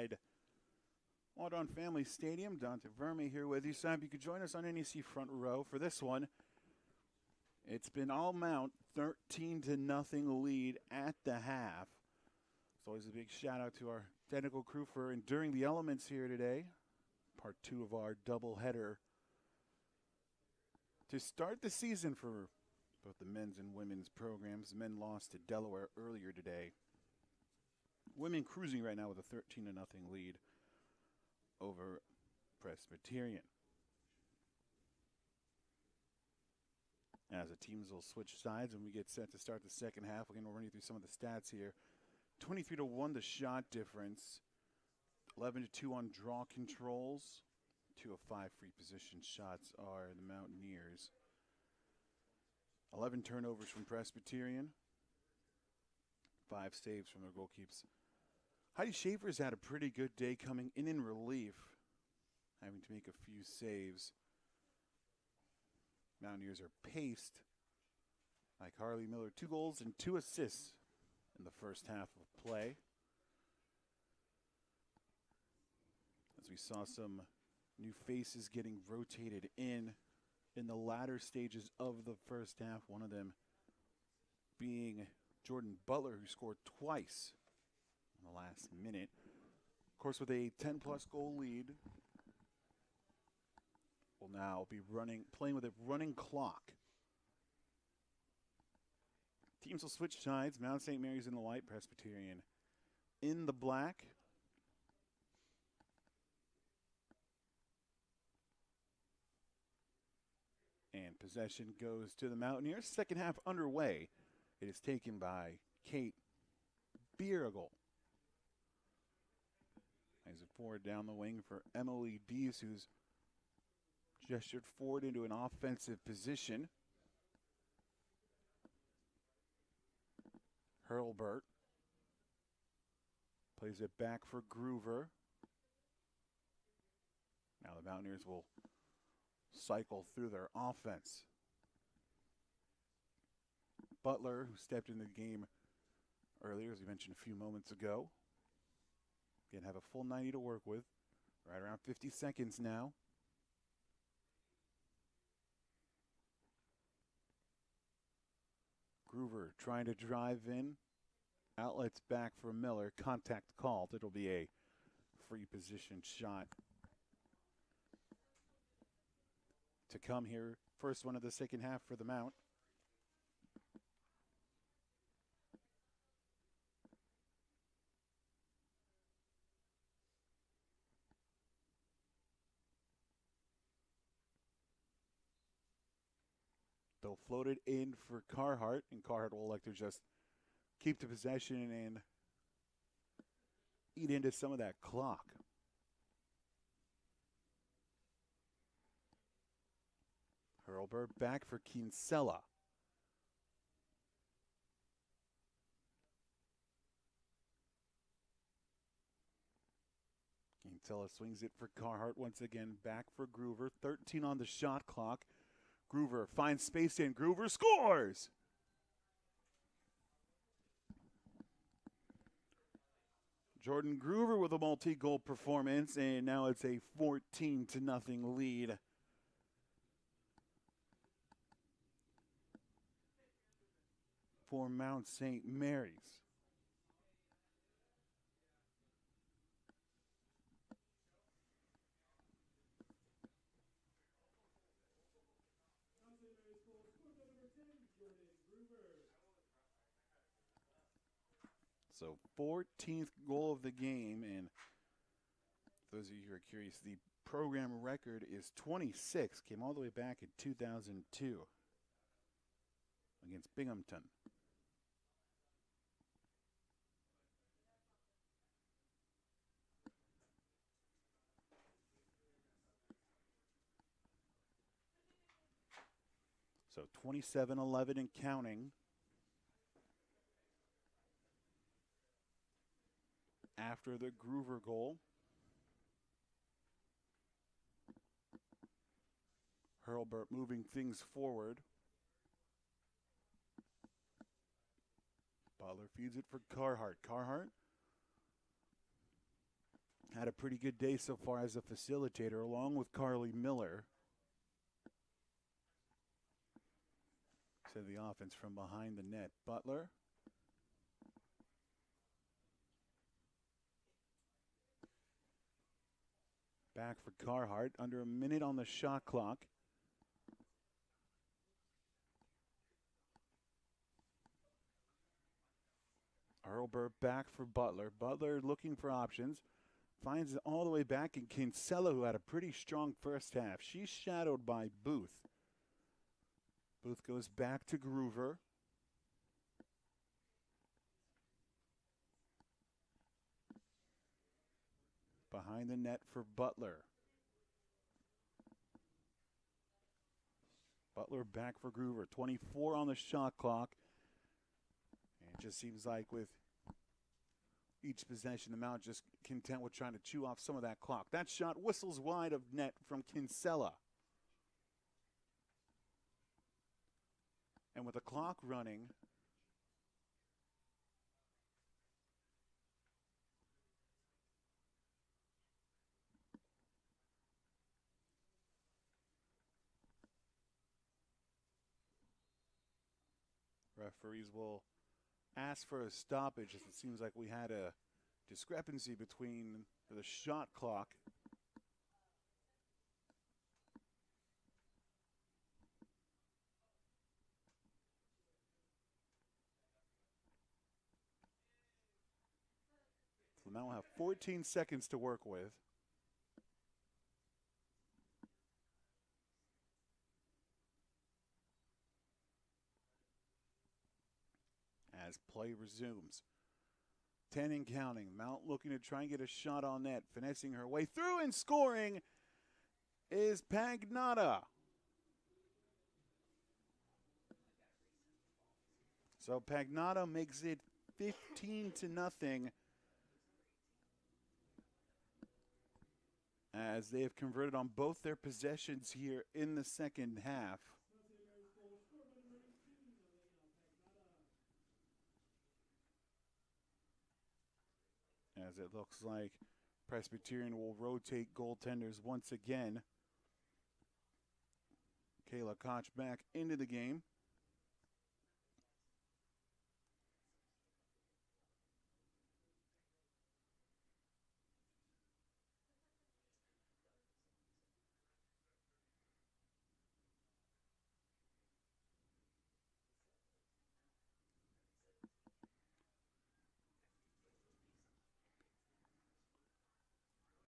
inside Waudon Family Stadium. Dante Verme here with you. Sam, you could join us on NEC Front Row for this one. It's been all Mount, 13-0 lead at the half. It's always a big shout out to our technical crew for enduring the elements here today. Part 2 of our doubleheader to start the season for both the men's and women's programs. The men lost to Delaware earlier today. Women cruising right now with a 13-0 lead over Presbyterian. As the teams will switch sides when we get set to start the second half, again, we'll run you through some of the stats here. 23-1 the shot difference, 11-2 on draw controls. 2 of 5 free position shots are the Mountaineers. 11 turnovers from Presbyterian, 5 saves from their goalkeepers. Heidi Shafer's had a pretty good day coming in relief, having to make a few saves. Mountaineers are paced by Carly Miller, 2 goals and 2 assists in the first half of play. As we saw some new faces getting rotated in the latter stages of the first half, one of them being Jordan Butler, who scored twice in the last minute. Of course, with a 10-plus goal lead, will now be playing with a running clock. Teams will switch sides. Mount St. Mary's in the white, Presbyterian in the black. And possession goes to the Mountaineers. Second half underway. It is taken by Kate Biergel. As it forward down the wing for Emily Dees, who's gestured forward into an offensive position. Hurlbert plays it back for Groover. Now the Mountaineers will cycle through their offense. Butler, who stepped in the game earlier, as we mentioned a few moments ago. Again, have a full 90 to work with. Right around 50 seconds now. Groover trying to drive in. Outlets back for Miller. Contact called. It'll be a free position shot to come here. First one of the second half for the Mount. They'll float it in for Carhart, and Carhart will elect to just keep the possession and eat into some of that clock. Hurlbert back for Kinsella. Kinsella swings it for Carhart once again. Back for Groover. 13 on the shot clock. Groover finds space in. Groover scores! Jordan Groover with a multi-goal performance, and now it's a 14-0 lead. For Mount St. Mary's. So 14th goal of the game, and for those of you who are curious, the program record is 26. Came all the way back in 2002 against Binghamton. So 27-11 and counting. After the Groover goal. Hurlbert moving things forward. Butler feeds it for Carhart. Carhart had a pretty good day so far as a facilitator, along with Carly Miller. To the offense from behind the net. Butler. Back for Carhart. Under a minute on the shot clock. Earlberg back for Butler. Butler looking for options. Finds it all the way back in Kinsella, who had a pretty strong first half. She's shadowed by Booth. Booth goes back to Groover. Behind the net for Butler. Butler back for Groover. 24 on the shot clock. And it just seems like with each possession, the Mount just content with trying to chew off some of that clock. That shot whistles wide of net from Kinsella. And with the clock running, referees will ask for a stoppage, as it seems like we had a discrepancy between the shot clock so now we'll have 14 seconds to work with. As play resumes. 10 and counting. Mount looking to try and get a shot on net. Finessing her way through and scoring is Pagnotta. So Pagnotta makes it 15-0 as they have converted on both their possessions here in the second half. As it looks like Presbyterian will rotate goaltenders once again. Kayla Koch back into the game.